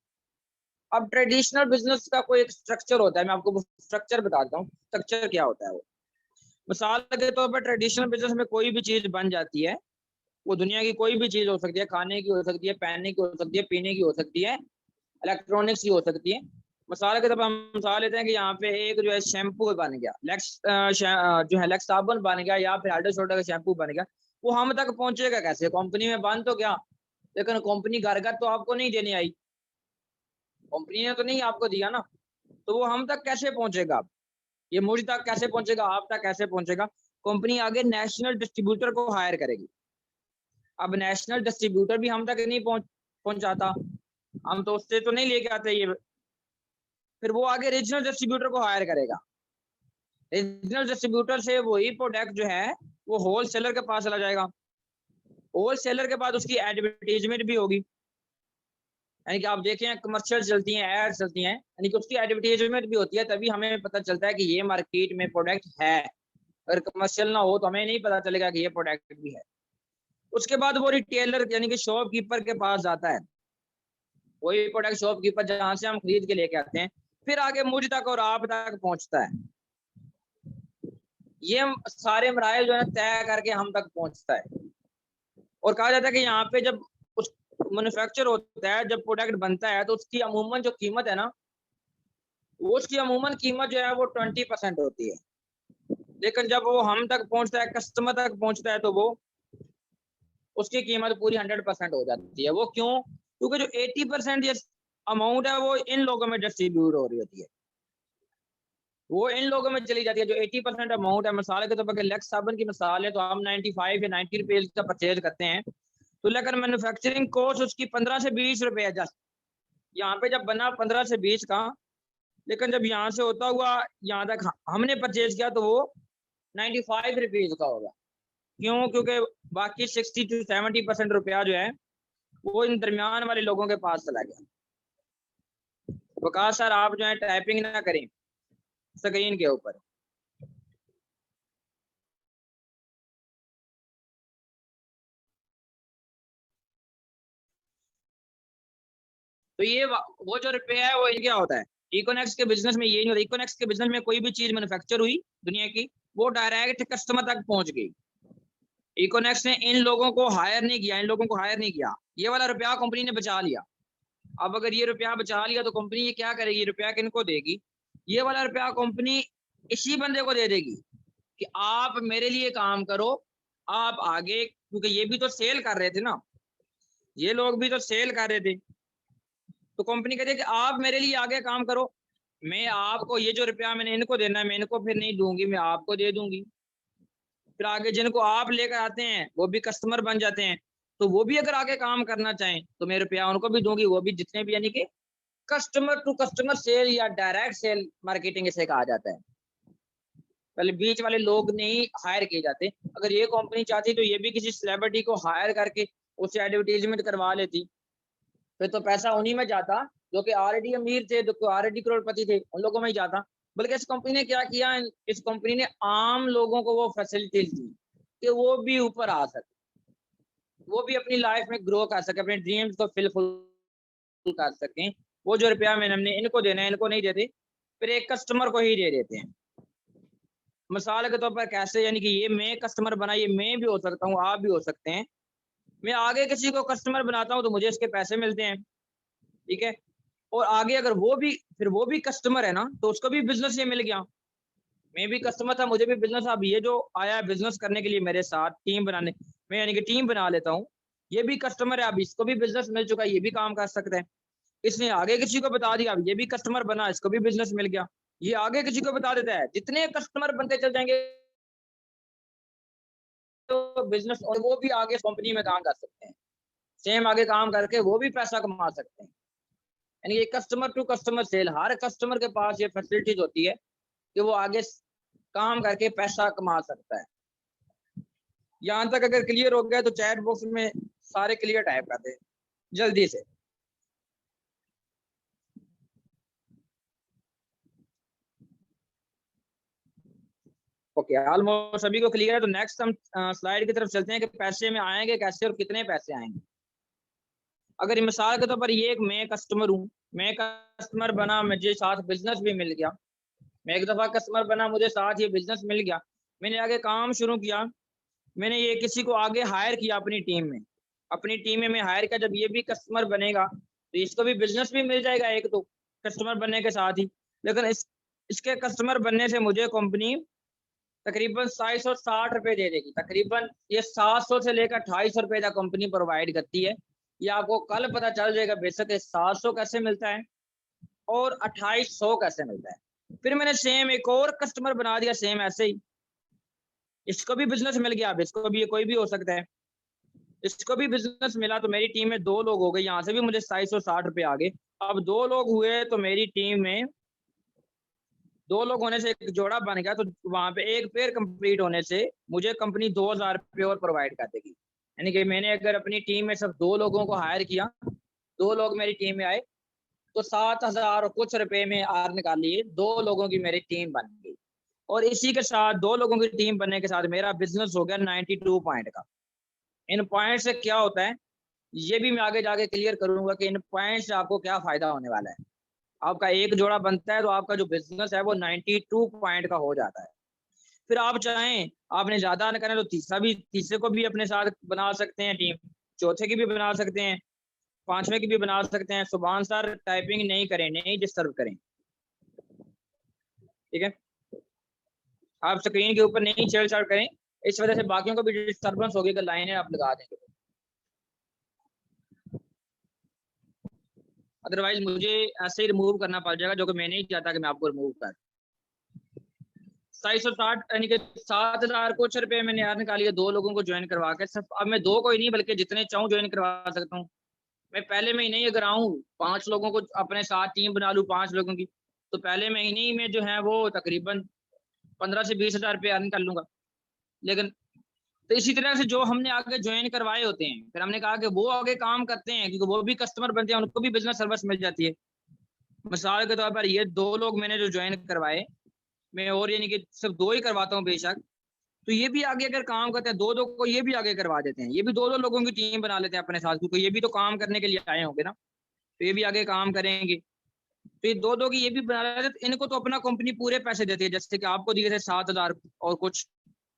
अब ट्रेडिशनल बिजनेस का कोई एक स्ट्रक्चर होता है, मैं आपको स्ट्रक्चर बताता हूँ। स्ट्रक्चर क्या होता है? वो मिसाल के तौर पर ट्रेडिशनल बिजनेस में कोई भी चीज बन जाती है, वो दुनिया की कोई भी चीज हो सकती है, खाने की हो सकती है, पहनने की हो सकती है, पीने की हो सकती है, इलेक्ट्रॉनिक्स की हो सकती है। मिसाल के तौर पर हम मिसाल लेते हैं कि यहाँ पे एक जो है शैम्पू बन गया, लेक्स जो है लेक्स साबुन बन गया, या फिर हेड एंड शोल्डर का शैम्पू बन गया। वो हम तक पहुंचेगा कैसे? कंपनी में बन तो गया, लेकिन कंपनी घर घर तो आपको नहीं देने आई, कंपनी ने तो नहीं आपको दिया ना, तो वो हम तक कैसे पहुंचेगा? ये मुझ तक कैसे पहुंचेगा, आप तक कैसे पहुंचेगा? कंपनी आगे नेशनल डिस्ट्रीब्यूटर को हायर करेगी। अब नेशनल डिस्ट्रीब्यूटर भी हम तक नहीं पहुंचाता, हम तो उससे तो नहीं लेके आते ये, फिर वो आगे रीजनल डिस्ट्रीब्यूटर को हायर करेगा। रीजनल डिस्ट्रीब्यूटर से वही प्रोडक्ट जो है वो होल सेलर के पास चला जाएगा, होल सेलर के बाद उसकी एडवर्टीजमेंट भी होगी, यानी कि आप देखें कमर्शियल चलती हैं, एड चलती हैं, यानी कि उसकी एडवर्टीजमेंट भी होती है, तभी हमें पता चलता है कि ये मार्केट में प्रोडक्ट है। अगर कमर्शियल ना हो तो हमें नहीं पता चलेगा कि ये प्रोडक्ट भी है। उसके बाद वो रिटेलर यानी कि शॉपकीपर के पास जाता है, वही प्रोडक्ट शॉपकीपर जहां से हम खरीद के लेके आते हैं, फिर आगे मुझ तक और आप तक पहुंचता है। ये सारे मराइल जो है तय करके हम तक पहुंचता है। और कहा जाता है कि यहाँ पे जब उस मैन्युफैक्चर होता है, जब प्रोडक्ट बनता है, तो उसकी अमूमन जो कीमत है ना, वो उसकी अमूमन कीमत जो है वो 20% होती है, लेकिन जब वो हम तक पहुंचता है, कस्टमर तक पहुंचता है, तो वो उसकी कीमत पूरी 100% हो जाती है। वो क्यों? क्योंकि जो 80% ये अमाउंट है वो इन लोगों में डिस्ट्रीब्यूट हो रही होती है, वो इन लोगों में चली जाती है। जो 80% अमाउंट है, मिसाल के तौर पर लेक्स साबुन की मिसाल है, तो हम 95 या 90 रुपीज का परचेज करते हैं, तो लेकिन मैन्युफैक्चरिंग कॉस्ट उसकी 15 से 20 रुपए है जस्ट। यहाँ पे जब बना 15 से 20 का, लेकिन जब यहाँ से होता हुआ यहाँ तक हमने परचेज किया तो वो 95 रुपीज का होगा। क्यों? क्योंकि बाकी 60 to 70% रुपया जो है वो इन दरमियान वाले लोगों के पास चला गया। वकास सर, आप जो है टाइपिंग ना करें स्क्रीन के ऊपर। तो ये वो जो रुपया है वो क्या होता है? इकोनेक्स के बिजनेस में ये नहीं होता। इकोनेक्स के बिजनेस में कोई भी चीज मैन्युफैक्चर हुई दुनिया की, वो डायरेक्ट कस्टमर तक पहुंच गई। इकोनेक्स ने इन लोगों को हायर नहीं किया, इन लोगों को हायर नहीं किया, ये वाला रुपया कंपनी ने बचा लिया। अब अगर ये रुपया बचा लिया तो कंपनी ये क्या करेगी? रुपया किनको देगी? ये वाला रुपया कंपनी इसी बंदे को दे देगी कि आप मेरे लिए काम करो, आप आगे, क्योंकि ये भी तो सेल कर रहे थे ना, ये लोग भी तो सेल कर रहे थे, तो कंपनी कहती है कि आप मेरे लिए आगे काम करो, मैं आपको ये जो रुपया मैंने इनको देना है, मैं इनको फिर नहीं दूंगी, मैं आपको दे दूंगी। फिर आगे जिनको आप लेकर आते हैं वो भी कस्टमर बन जाते हैं, तो वो भी अगर आगे काम करना चाहें तो मैं रुपया उनको भी दूंगी, वो भी जितने भी, यानी कि कस्टमर टू कस्टमर सेल या डायरेक्ट सेल मार्केटिंग इसे कहा जाता है। पहले बीच वाले लोग नहीं हायर किए जाते। अगर ये कंपनी चाहती तो ये भी किसी सेलिब्रिटी को हायर करके उससे एडवर्टीजमेंट करवा लेती, फिर तो पैसा उन्हीं में जाता जो कि ऑलरेडी अमीर थे, जो ऑलरेडी करोड़पति थे, उन लोगों में ही जाता। बल्कि इस कंपनी ने क्या किया? इस कंपनी ने आम लोगों को वो फैसिलिटीज दी कि वो भी ऊपर आ सके, वो भी अपनी लाइफ में ग्रो कर सके, अपने ड्रीम्स को फुलफिल कर सकें। वो जो रुपया मैंने हमने इनको देना है, इनको नहीं देते, फिर एक कस्टमर को ही दे देते हैं। मिसाल के तौर पर कैसे? यानी कि ये मैं कस्टमर बना, ये मैं भी हो सकता हूँ, आप भी हो सकते हैं। मैं आगे किसी को कस्टमर बनाता हूँ तो मुझे इसके पैसे मिलते हैं, ठीक है। और आगे अगर वो भी, फिर वो भी कस्टमर है ना, तो उसको भी बिजनेस ये मिल गया। मैं भी कस्टमर था, मुझे भी बिजनेस, अब ये जो आया है बिजनेस करने के लिए मेरे साथ टीम बनाने, मैं यानी कि टीम बना लेता हूँ, ये भी कस्टमर है, अब इसको भी बिजनेस मिल चुका है, ये भी काम कर सकता है। इसने आगे किसी को बता दिया, अब ये भी कस्टमर बना, इसको भी बिजनेस मिल गया, ये आगे किसी को बता देता है। जितने कस्टमर बनते चल जाएंगे तो बिजनेस, और वो भी आगे कंपनी में काम कर सकते हैं, सेम आगे काम करके वो भी पैसा कमा सकते हैं। यानी ये कस्टमर टू कस्टमर सेल, हर कस्टमर के पास ये फैसिलिटीज होती है कि वो आगे काम करके पैसा कमा सकता है। यहाँ तक अगर क्लियर हो गया तो चैट बॉक्स में सारे क्लियर टाइप कर दे जल्दी से। ओके, ऑलमोस्ट सभी को क्लियर है, तो नेक्स्ट हम स्लाइड की तरफ चलते हैं कि पैसे में आएंगे कैसे और कितने पैसे आएंगे। अगर मिसाल के तौर पर ये एक मैं कस्टमर हूँ, मैं कस्टमर बना, मुझे साथ बिजनेस भी मिल गया, मैं एक दफा कस्टमर बना, मुझे साथ ये बिजनेस मिल गया, मैंने आगे काम शुरू किया, मैंने ये किसी को आगे हायर किया अपनी टीम में, अपनी टीम में मैं हायर किया, जब ये भी कस्टमर बनेगा तो इसको भी बिजनेस भी मिल जाएगा एक तो कस्टमर बनने के साथ ही। लेकिन इसके कस्टमर बनने से मुझे कंपनी तकरीबन 760 रुपए दे देगी, तकरीबन ये 700 से लेकर 250 रुपए तक कंपनी प्रोवाइड करती है। ये आपको कल पता चल जाएगा बेशक 700 कैसे मिलता है और 2800 कैसे मिलता है। फिर मैंने सेम एक और कस्टमर बना दिया सेम ऐसे ही, इसको भी बिजनेस मिल गया, अब इसको भी, कोई भी हो सकता है, इसको भी बिजनेस मिला, तो मेरी टीम में 2 लोग हो गए, यहाँ से भी मुझे 760 रुपए आ गए। अब 2 लोग हुए तो मेरी टीम में 2 लोग होने से एक जोड़ा बन गया, तो वहां पे एक पेयर कंप्लीट होने से मुझे कंपनी 2000 रुपये और प्रोवाइड कर देगी। यानी कि मैंने अगर अपनी टीम में सिर्फ 2 लोगों को हायर किया, 2 लोग मेरी टीम में आए, तो 7000 कुछ रुपए में अर्न कर लिए, 2 लोगों की मेरी टीम बन गई। और इसी के साथ 2 लोगों की टीम बनने के साथ मेरा बिजनेस हो गया 92 पॉइंट का। इन पॉइंट से क्या होता है ये भी मैं आगे जाके क्लियर करूंगा कि इन पॉइंट से आपको क्या फायदा होने वाला है। आपका एक जोड़ा बनता है तो आपका जो बिजनेस है वो 92 पॉइंट का हो जाता है। फिर आप चाहें, आपने ज्यादा न करें तो तीसरे को भी अपने साथ बना सकते हैं टीम, चौथे की भी बना सकते हैं, पांचवें की भी बना सकते हैं। सुभान सर टाइपिंग नहीं करें, नहीं डिस्टर्ब करें, ठीक है। आप स्क्रीन के ऊपर नहीं छेड़छाड़ करें, इस वजह से बाकियों को भी डिस्टर्बेंस होगी, अगर लाइनें आप लगा देंगे। अदरवाइज मुझे ऐसे ही रिमूव करना पड़ जाएगा, जो कि मैं नहीं चाहता कि मैं आपको रिमूव कर। 760 यानी कि 7000 कुछ रुपए मैंने यार निकाली है 2 लोगों को ज्वाइन करवा के। सिर्फ अब मैं 2 को ही नहीं बल्कि जितने चाहूँ ज्वाइन करवा सकता हूँ। मैं पहले महीने ही अगर आऊँ 5 लोगों को अपने साथ टीम बना लूँ 5 लोगों की, तो पहले महीने ही में जो है वो तकरीबन 15 से 20 हजार रुपये अर्न कर लूंगा। लेकिन तो इसी तरह से जो हमने आगे ज्वाइन करवाए होते हैं, फिर हमने कहा कि वो आगे काम करते हैं क्योंकि वो भी कस्टमर बनते हैं, उनको भी बिजनेस सर्विस मिल जाती है। मिसाल के तौर पर ये 2 लोग मैंने जो ज्वाइन करवाए, मैं और यानी कि सिर्फ 2 ही करवाता हूँ बेशक, तो ये भी आगे अगर काम करते हैं 2-2 को ये भी आगे करवा देते हैं, ये भी 2-2 लोगों की टीम बना लेते हैं अपने साथ, क्योंकि ये भी तो काम करने के लिए आए होंगे ना, तो ये भी आगे काम करेंगे। तो ये 2-2 की ये भी बना लेते हैं, तो इनको तो अपना कंपनी पूरे पैसे देती है, जैसे कि आपको दिए थे 7000 और कुछ,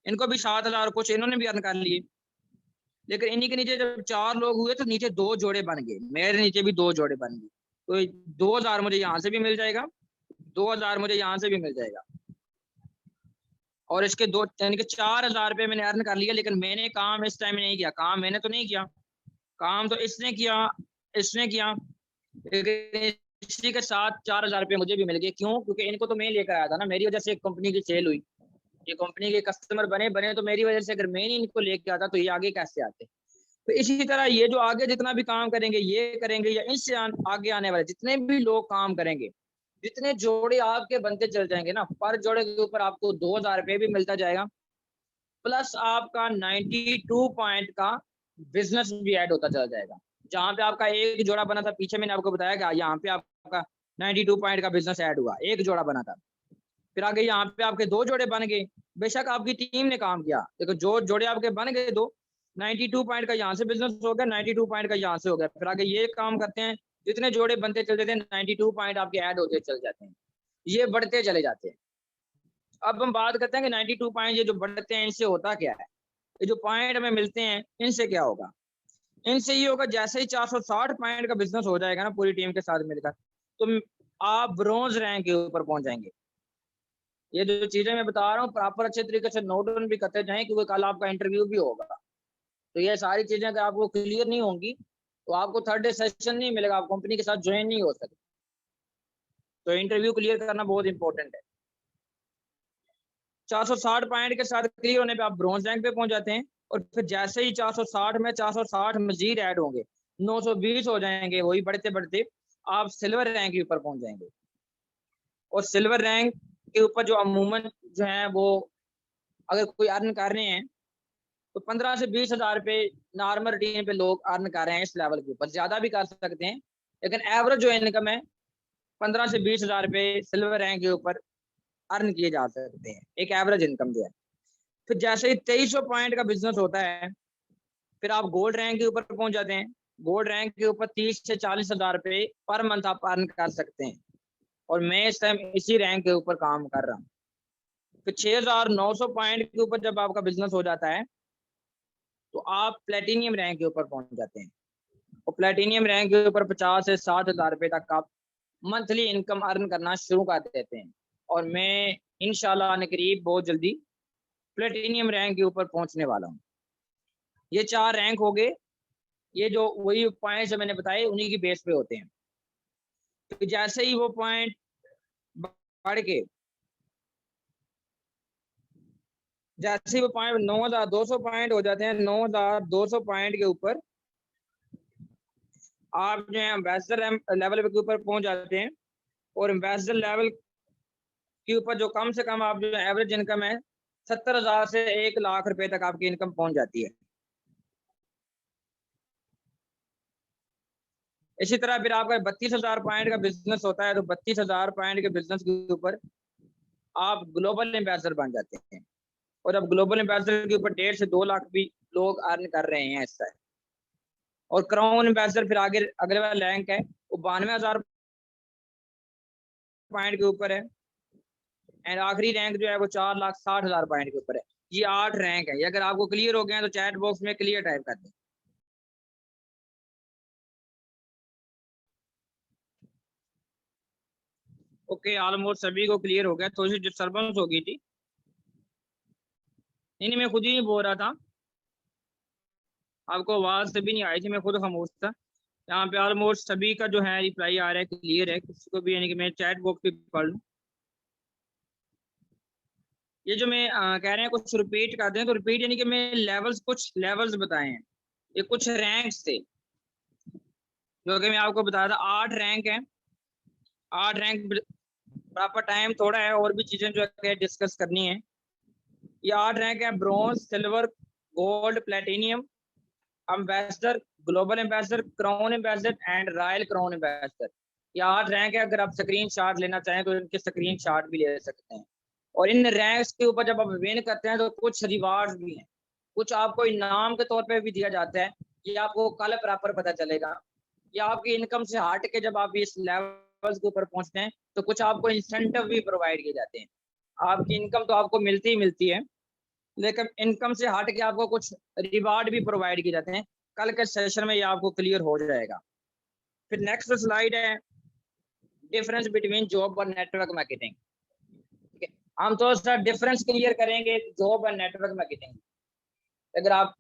इनको भी 7000 कुछ इन्होंने भी अर्न कर लिए। लेकिन इन्हीं के नीचे जब 4 लोग हुए तो नीचे 2 जोड़े बन गए, मेरे नीचे भी 2 जोड़े बन गए, तो 2000 मुझे यहाँ से भी मिल जाएगा, 2000 मुझे यहाँ से भी मिल जाएगा, और इसके 2 यानी कि 4000 रुपये मैंने अर्न कर लिया। लेकिन मैंने काम इस टाइम नहीं किया, काम मैंने तो नहीं किया, काम तो इसने किया, इसने किया, लेकिन इसी के साथ 4000 रुपये मुझे भी मिल गए। क्यों? क्योंकि इनको तो मैं लेकर आया था ना, मेरी वजह से कंपनी की सेल हुई, ये कंपनी के कस्टमर बने तो मेरी वजह से। अगर मैं नहीं इनको लेके आता तो ये आगे कैसे आते। तो इसी तरह ये जो आगे जितना भी काम करेंगे, ये करेंगे या इनसे आगे आने वाले जितने भी लोग काम करेंगे, जितने जोड़े आपके बनते चल जाएंगे ना, पर जोड़े के ऊपर आपको 2000 रुपये भी मिलता जाएगा, प्लस आपका 92 पॉइंट का बिजनेस भी ऐड होता चला जाएगा। जहां पे आपका एक जोड़ा बना था, पीछे मैंने आपको बताया कि यहाँ पे आपका 92 पॉइंट का बिजनेस ऐड हुआ, एक जोड़ा बना था, फिर आगे यहाँ पे आपके 2 जोड़े बन गए। बेशक आपकी टीम ने काम किया, देखो जो जोड़े आपके बन गए 2, 92 पॉइंट का यहाँ से बिजनेस हो गया, 92 पॉइंट का यहाँ से हो गया, फिर आगे ये काम करते हैं, जितने जोड़े बनते चल जाते हैं 92 पॉइंट आपके ऐड होते चल जाते हैं, ये बढ़ते चले जाते हैं। अब हम बात करते हैं कि 92 पॉइंट ये जो बढ़ते हैं इनसे होता क्या है, ये जो पॉइंट हमें मिलते हैं इनसे क्या होगा। इनसे ये होगा जैसे ही 460 पॉइंट का बिजनेस हो जाएगा ना पूरी टीम के साथ मिलकर, तो आप ब्रॉन्ज रैंक के ऊपर पहुंच जाएंगे। ये जो चीजें मैं बता रहा हूँ प्रॉपर अच्छे तरीके से नोट डाउन भी करते जाएं, क्योंकि कल आपका इंटरव्यू भी होगा। तो ये सारी चीजें अगर आपको क्लियर नहीं होंगी तो आपको थर्ड डे सेशन नहीं मिलेगा, आप कंपनी के साथ ज्वाइन नहीं हो सकते। तो इंटरव्यू क्लियर करना बहुत इंपॉर्टेंट है। 460 पॉइंट के साथ क्लियर होने पे आप ब्रॉन्ज रैंक पे पहुंच जाते हैं, और फिर जैसे ही 460 में 460 मजीद ऐड होंगे, 920 हो जाएंगे, वही बढ़ते बढ़ते आप सिल्वर रैंक के ऊपर पहुंच जाएंगे। और सिल्वर रैंक के ऊपर जो अमूमन जो है वो अगर कोई अर्न कर रहे हैं तो 15 से 20 हजार रुपये नॉर्मल रूटीन पे लोग अर्न कर रहे हैं इस लेवल के ऊपर, ज्यादा भी कर सकते हैं, लेकिन एवरेज जो इनकम है 15 से 20 हजार रुपये सिल्वर रैंक के ऊपर अर्न किए जा सकते हैं, एक एवरेज इनकम जो है। फिर जैसे ही 2300 पॉइंट का बिजनेस होता है, फिर आप गोल्ड रैंक के ऊपर पहुंच जाते हैं। गोल्ड रैंक के ऊपर 30 से 40 हजार रुपये पर मंथ आप अर्न कर सकते हैं, और मैं इस टाइम इसी रैंक के ऊपर काम कर रहा हूँ। फिर 6900 पॉइंट के ऊपर जब आपका बिजनेस हो जाता है तो आप प्लेटिनियम रैंक के ऊपर पहुंच जाते हैं, और प्लेटिनियम रैंक के ऊपर 50 से 60 हजार रुपये तक आप मंथली इनकम अर्न करना शुरू कर देते हैं। और मैं इंशाल्लाह करीब बहुत जल्दी प्लेटिनियम रैंक के ऊपर पहुंचने वाला हूँ। ये 4 रैंक हो गए, ये जो वही पॉइंट जो मैंने बताए उन्हीं की बेस पे होते हैं। तो जैसे ही वो पॉइंट बढ़ के जैसे ही वो पॉइंट 9200 पॉइंट हो जाते हैं, 9200 पॉइंट के ऊपर आप जो है एम्बेसडर लेवल के ऊपर पहुंच जाते हैं। और एम्बेसडर लेवल के ऊपर जो कम से कम आप जो एवरेज इनकम है 70,000 से 1 लाख रुपए तक आपकी इनकम पहुंच जाती है। इसी तरह फिर आपका 32,000 पॉइंट का बिजनेस होता है, तो 32,000 पॉइंट के बिजनेस के ऊपर आप ग्लोबल एम्बेसडर बन जाते हैं। और अब ग्लोबल एम्बेसडर के ऊपर 1.5 से 2 लाख भी लोग अर्न कर रहे हैं इस टाइम। और क्राउन एम्बेसडर फिर आगे अगले वाला रैंक है वो 92,000 पॉइंट के ऊपर है, एंड आखिरी रैंक जो है वो 4,60,000 पॉइंट के ऊपर है। ये 8 रैंक है। ये अगर आपको क्लियर हो गए हैं तो चैट बॉक्स में क्लियर टाइप कर दें। ओके, ऑलमोस्ट सभी को क्लियर हो गया। थोड़ी सी डिस्टर्बेंस हो गई थी, नहीं मैं खुद ही नहीं बोल रहा था, आपको आवाज से भी नहीं आई थी, मैं खुद खामोश था। यहाँ पे ऑलमोस्ट सभी का जो है रिप्लाई आ रहा है, क्लियर है, किसी को भी यानी कि मैं चैट बॉक्स पे पढ़ लूँ। ये जो मैं कह रहे हैं कुछ रिपीट कर दें, तो रिपीट यानी कि मैं लेवल्स कुछ लेवल्स बताए हैं, ये कुछ रैंक्स थे जो कि मैं आपको बताया था। 8 रैंक है, 8 रैंक। प्रॉपर टाइम थोड़ा है, और भी चीजें जो है डिस्कस करनी है। ये 8 रैंक है, bronze, silver, gold, platinum, ambassador, global ambassador, crown ambassador and royal crown ambassador. ये 8 रैंक है। अगर आप स्क्रीन शॉट लेना चाहें तो इनके स्क्रीन शॉट भी ले सकते हैं। और इन रैंक्स के ऊपर जब आप विन करते हैं तो कुछ रिवार्ड्स भी हैं, कुछ आपको इनाम के तौर पे भी दिया जाता है। ये आपको कल प्रॉपर पता चलेगा। ये आपकी इनकम से हट के जब आप इस लेवल के ऊपर पहुंचते हैं तो कुछ आपको इंसेंटिव भी प्रोवाइड किए जाते हैं। आपकी इनकम तो आपको मिलती ही मिलती है, लेकिन इनकम से हट के आपको कुछ रिवार्ड भी प्रोवाइड किए जाते हैं। कल के सेशन में ये आपको क्लियर हो जाएगा। फिर नेक्स्ट स्लाइड है डिफरेंस बिटवीन जॉब और नेटवर्क मार्केटिंग। हम तो सर डिफरेंस क्लियर करेंगे जॉब और नेटवर्क मार्केटिंग। अगर आप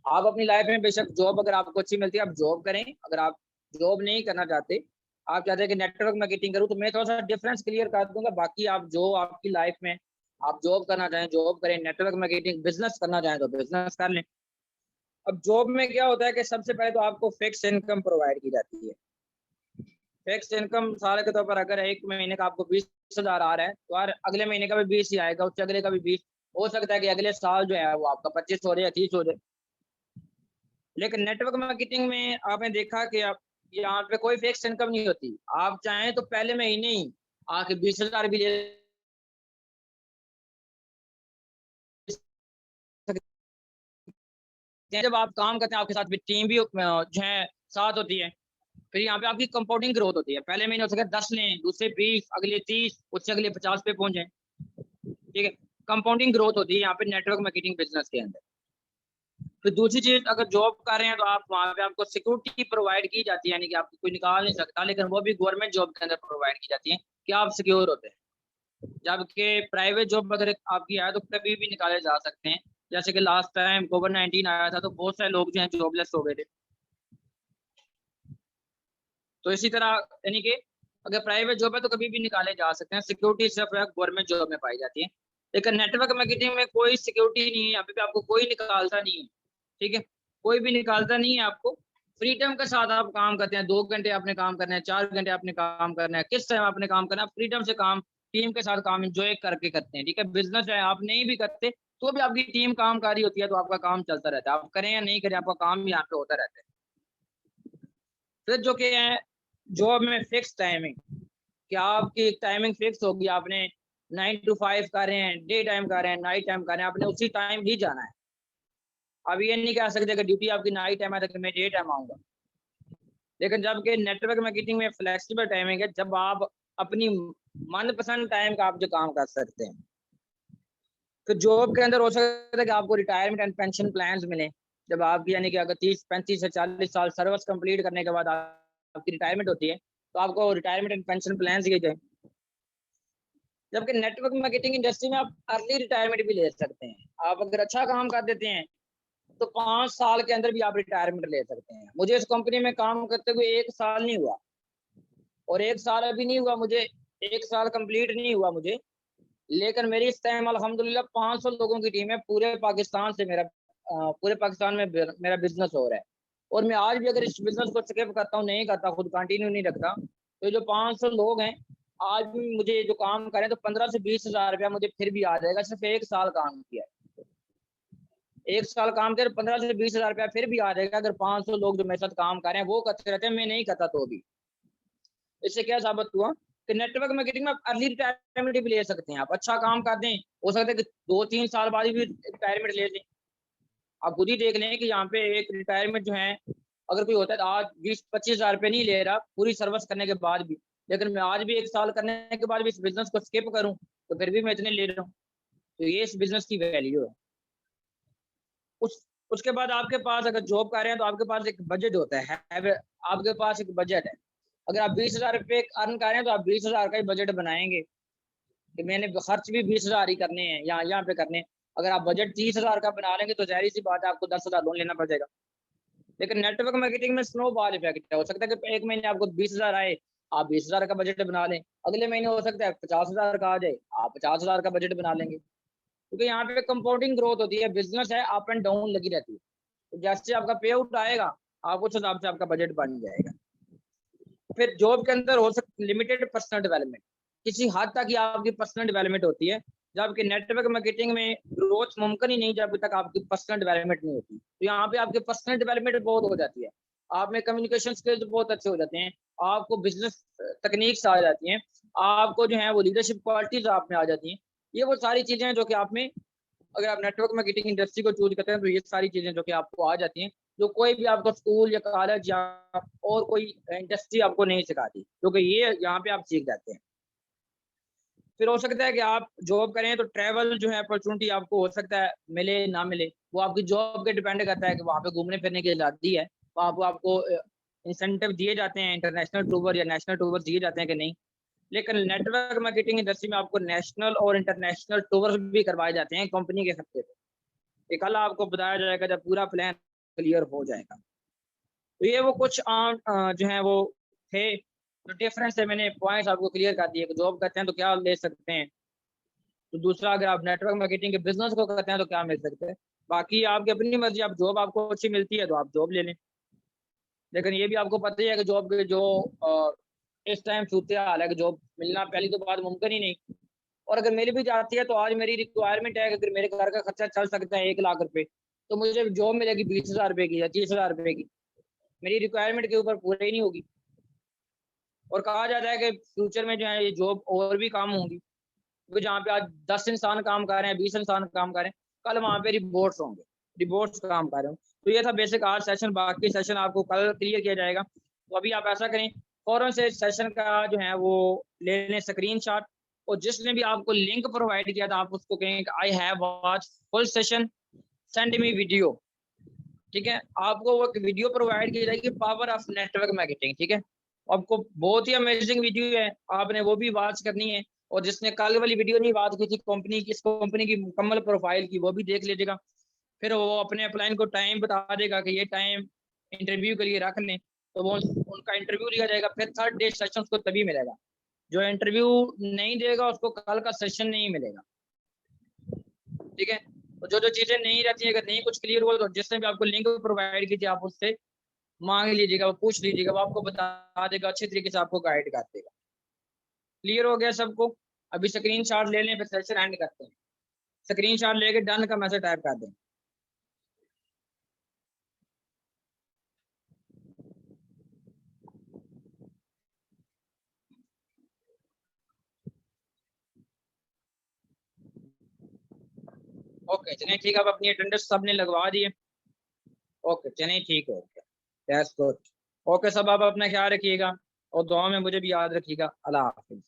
अपनी लाइफ में बेशक जॉब अगर आपको अच्छी मिलती है आप जॉब करें, अगर आप जॉब नहीं करना चाहते, आप चाहते हैं कि नेटवर्क मार्केटिंग करूं, तो मैं थोड़ा सा डिफरेंस क्लियर कर दूंगा। बाकी आप जो आपकी लाइफ में आप जॉब करना चाहें जॉब करें, नेटवर्क मार्केटिंग बिजनेस करना चाहें तो बिजनेस कर लें। अब जॉब में क्या होता है कि सबसे पहले तो आपको फिक्स इनकम प्रोवाइड की जाती है। फिक्स इनकम साल के तौर पर अगर एक महीने का आपको 20,000 आ रहा है तो यार अगले महीने का भी 20 ही आएगा, उससे अगले का भी 20। हो सकता है कि अगले साल जो है वो आपका 25 हो जाए या 30 हो जाए। लेकिन नेटवर्क मार्केटिंग में आपने देखा कि आप यहाँ पे कोई फिक्स इनकम नहीं होती। आप चाहें तो पहले महीने ही आके 20,000 भी ले सकते हैं। जब आप काम करते हैं आपके साथ टीम भी जो है साथ होती है, फिर यहाँ पे आपकी कंपाउंडिंग ग्रोथ होती है। पहले महीने हो सके 10 लें, दूसरे 20, अगले 30, उससे अगले 50 पे पहुंचे। ठीक है, कंपाउंडिंग ग्रोथ होती है यहाँ पे नेटवर्क मार्केटिंग बिजनेस के अंदर। फिर दूसरी चीज, अगर जॉब कर रहे हैं तो आप वहाँ पे आपको सिक्योरिटी प्रोवाइड की जाती है, यानी कि आपको कोई निकाल नहीं सकता, लेकिन वो भी गवर्नमेंट जॉब के अंदर प्रोवाइड की जाती है कि आप सिक्योर होते हैं। जबकि प्राइवेट जॉब अगर आपकी है तो कभी भी निकाले जा सकते हैं। जैसे कि लास्ट टाइम कोविड-19 आया था तो बहुत सारे लोग जो हैं जॉबलेस हो गए थे। तो इसी तरह यानी कि अगर प्राइवेट जॉब है तो कभी भी निकाले जा सकते हैं। सिक्योरिटी सिर्फ गवर्नमेंट जॉब में पाई जाती है, लेकिन नेटवर्क मार्केटिंग में कोई सिक्योरिटी नहीं है, यहाँ पे भी आपको कोई निकालता नहीं है। ठीक है, कोई भी निकालता नहीं है आपको। फ्रीडम के साथ आप काम करते हैं, 2 घंटे आपने काम करना है, 4 घंटे आपने काम करना है, किस टाइम आपने काम करना है, फ्रीडम से काम, टीम के साथ काम एंजॉय करके करते हैं। ठीक है, बिजनेस है, आप नहीं भी करते तो भी आपकी टीम काम कर रही होती है, तो आपका काम चलता रहता है। आप करें या नहीं करें, आपका काम यहाँ पे होता रहता है। फिर जो कि है जॉब में फिक्स टाइमिंग, कि आपकी टाइमिंग फिक्स होगी, आपने 9 to 5 कर रहे हैं, डे टाइम कर रहे हैं, नाइट टाइम कर रहे हैं, आपने उसी टाइम ही जाना है। अब ये नहीं कह सकते कि ड्यूटी आपकी नाइट टाइम है तो मैं डे टाइम आऊंगा। लेकिन जबकि नेटवर्क मार्केटिंग में फ्लेक्सिबल टाइमिंग है, जब आप अपनी मनपसंद टाइम का आप जो काम कर सकते हैं। तो जॉब के अंदर हो सकता है कि आपको रिटायरमेंट एंड पेंशन प्लान्स मिले, जब आपकी यानी कि अगर 30-35 से 40 साल सर्विस कंप्लीट करने के बाद आपकी रिटायरमेंट होती है, तो आपको रिटायरमेंट एंड पेंशन प्लान दिए जाए। जबकि नेटवर्क मार्केटिंग इंडस्ट्री में आप अर्ली रिटायरमेंट भी ले सकते हैं। आप अगर अच्छा काम कर देते हैं तो 5 साल के अंदर भी आप रिटायरमेंट ले सकते हैं। मुझे इस कंपनी में काम करते हुए 1 साल नहीं हुआ, और 1 साल अभी नहीं हुआ मुझे, 1 साल कंप्लीट नहीं हुआ मुझे, लेकिन मेरी इस टाइम अल्हम्दुलिल्लाह 500 लोगों की टीम है। पूरे पाकिस्तान से पूरे पाकिस्तान में मेरा बिजनेस हो रहा है, और मैं आज भी अगर इस बिजनेस को स्किप करता हूँ, नहीं करता, खुद कंटिन्यू नहीं रखता, तो जो 500 लोग हैं आज भी मुझे जो काम करें तो 15 से 20 हजार रुपया मुझे फिर भी आ जाएगा। सिर्फ 1 साल काम किया है, 1 साल काम किया, 15 से 20 हजार रुपया फिर भी आ जाएगा। अगर 500 लोग जो मेरे साथ काम कर रहे हैं वो करते रहते हैं, मैं नहीं करता तो भी। इससे क्या साबित हुआ कि नेटवर्क मार्केटिंग में आप अर्ली रिटायरमेंट भी ले सकते हैं। आप अच्छा काम कर दें, हो सकता है कि 2-3 साल बाद भी रिटायरमेंट ले लें। आप खुद ही देख लें कि यहाँ पे एक रिटायरमेंट जो है, अगर कोई होता है तो आज 20-25 हजार रुपये नहीं ले रहा पूरी सर्विस करने के बाद भी, लेकिन मैं आज भी 1 साल करने के बाद भी इस बिजनेस को स्किप करूं तो फिर भी मैं इतने ले रहा हूँ। तो ये इस बिजनेस की वैल्यू है। उस उसके बाद आपके पास अगर जॉब कर रहे हैं तो आपके पास एक बजट होता है, आपके पास एक बजट है। अगर आप 20 हजार रुपये अर्न कर रहे हैं तो आप 20 हजार का ही बजट बनाएंगे कि मैंने खर्च भी 20 हजार ही करने हैं, यहाँ पे करने हैं। अगर आप बजट 30 हजार का बना लेंगे तो जाहिर सी बात है आपको 10 हजार लोन लेना पड़ेगा। लेकिन नेटवर्क मार्केटिंग में स्नो बॉल इफेक्ट है, हो सकता है कि एक महीने आपको 20 हजार आए, आप 20 हजार का बजट बना लें, अगले महीने हो सकता है 50 हजार का आ जाए, आप 50 हजार का बजट बना लेंगे। क्योंकि यहाँ पे कंपाउंडिंग ग्रोथ होती है, बिजनेस है, अप एंड डाउन लगी रहती है। तो जैसे आपका पे आउट आएगा आप उस हिसाब से आपका बजट बन जाएगा। फिर जॉब के अंदर हो सकता लिमिटेड पर्सनल डेवलपमेंट, किसी हद तक ही आपकी पर्सनल डेवलपमेंट होती है, जबकि नेटवर्क मार्केटिंग में ग्रोथ मुमकिन ही नहीं जब तक आपकी पर्सनल डेवलपमेंट नहीं होती। तो यहाँ पे आपकी पर्सनल डेवलपमेंट बहुत हो जाती है, आप में कम्युनिकेशन स्किल्स बहुत अच्छे हो जाते हैं, आपको बिजनेस तकनीक्स आ जाती हैं, आपको जो है वो लीडरशिप क्वालिटीज आप में आ जाती हैं। ये वो सारी चीजें हैं जो कि आप में, अगर आप नेटवर्क मार्केटिंग इंडस्ट्री को चूज करते हैं तो ये सारी चीजें जो कि आपको आ जाती हैं, जो कोई भी आपको स्कूल या कॉलेज या और कोई इंडस्ट्री आपको नहीं सिखाती, क्योंकि ये यहाँ पे आप सीख जाते हैं। फिर हो सकता है कि आप जॉब करें तो ट्रैवल जो है अपॉर्चुनिटी आपको हो सकता है मिले ना मिले, वो आपकी जॉब पे डिपेंड करता है कि वहाँ पे घूमने फिरने की आज़ादी है, वहाँ पे आपको इंसेंटिव दिए जाते हैं, इंटरनेशनल टूर या नेशनल टूर दिए जाते हैं कि नहीं। लेकिन नेटवर्क मार्केटिंग इंडस्ट्री में आपको नेशनल और इंटरनेशनल टूर भी करवाए जाते हैं कंपनी के हफ्ते पे। ये कल आपको बताया जाएगा जब पूरा प्लान क्लियर हो जाएगा। तो ये वो कुछ जो है वो थे जो डिफरेंस है, मैंने पॉइंट्स आपको क्लियर कर दिए कि जॉब करते हैं तो क्या ले सकते हैं, तो दूसरा अगर आप नेटवर्क मार्केटिंग के बिजनेस को करते हैं तो क्या मिल सकते हैं। बाकी आपकी अपनी मर्जी, आप जॉब आपको अच्छी मिलती है तो आप जॉब ले लें, लेकिन ये भी आपको पता ही है कि जॉब के जो इस टाइम सूरत हाल है कि जॉब मिलना पहली तो बात मुमकिन ही नहीं। और अगर मिल भी जाती है तो आज मेरी रिक्वायरमेंट है कि अगर मेरे घर का खर्चा चल सकता है 1 लाख रुपए, तो मुझे जॉब मिलेगी 20 हजार रुपए की या 30 हजार रुपए की, मेरी रिक्वायरमेंट के ऊपर पूरी ही नहीं होगी। और कहा जाता है कि फ्यूचर में जो है ये जॉब और भी काम होंगी, क्योंकि जहाँ पे आज 10 इंसान काम कर रहे हैं, 20 इंसान काम कर रहे हैं, कल वहाँ पे रिपोर्ट्स होंगे, रिपोर्ट्स काम कर रहे हो। तो ये था बेसिक आज सेशन, बाकी सेशन आपको कल क्लियर किया जाएगा। तो अभी आप ऐसा करें, फौरन से सेशन का जो है वो ले लें स्क्रीनशॉट, और जिसने भी आपको लिंक प्रोवाइड किया था आप उसको कहें I have watch full session, send me video. ठीक है, आपको वो वीडियो प्रोवाइड की जाएगी, पावर ऑफ नेटवर्क मार्केटिंग। ठीक है, आपको बहुत ही अमेजिंग वीडियो है, आपने वो भी वॉच करनी है। और जिसने कल वाली वीडियो नहीं बात की थी कंपनी की, इस कंपनी की मुकम्मल प्रोफाइल की, वो भी देख लीजिएगा। फिर वो अपने अपलाइन को टाइम बता देगा कि ये टाइम इंटरव्यू के लिए रख लें, तो वो उनका इंटरव्यू लिया जाएगा। फिर थर्ड डे सेशन उसको तभी मिलेगा। जो इंटरव्यू नहीं देगा उसको कल का सेशन नहीं मिलेगा। ठीक है, तो जो जो चीजें नहीं रहती है, अगर नहीं कुछ क्लियर हुआ तो जिसने भी आपको लिंक प्रोवाइड की थी आप उससे मांग लीजिएगा, वो पूछ लीजिएगा, वो आपको बता देगा, अच्छी तरीके से आपको गाइड कर देगा। क्लियर हो गया सबको? अभी स्क्रीनशॉट ले लें, फिर सेशन एंड करते हैं। स्क्रीनशॉट लेके डन का मैसेज टाइप कर दें। ओके चलिए ठीक है, अब अपनी अटेंडेंस सबने लगवा दी है। ओके चलिए ठीक है, ओके दैट्स गुड। ओके सब आप अपना ख्याल रखिएगा और दुआ में मुझे भी याद रखिएगा। अल्लाह हाफिज।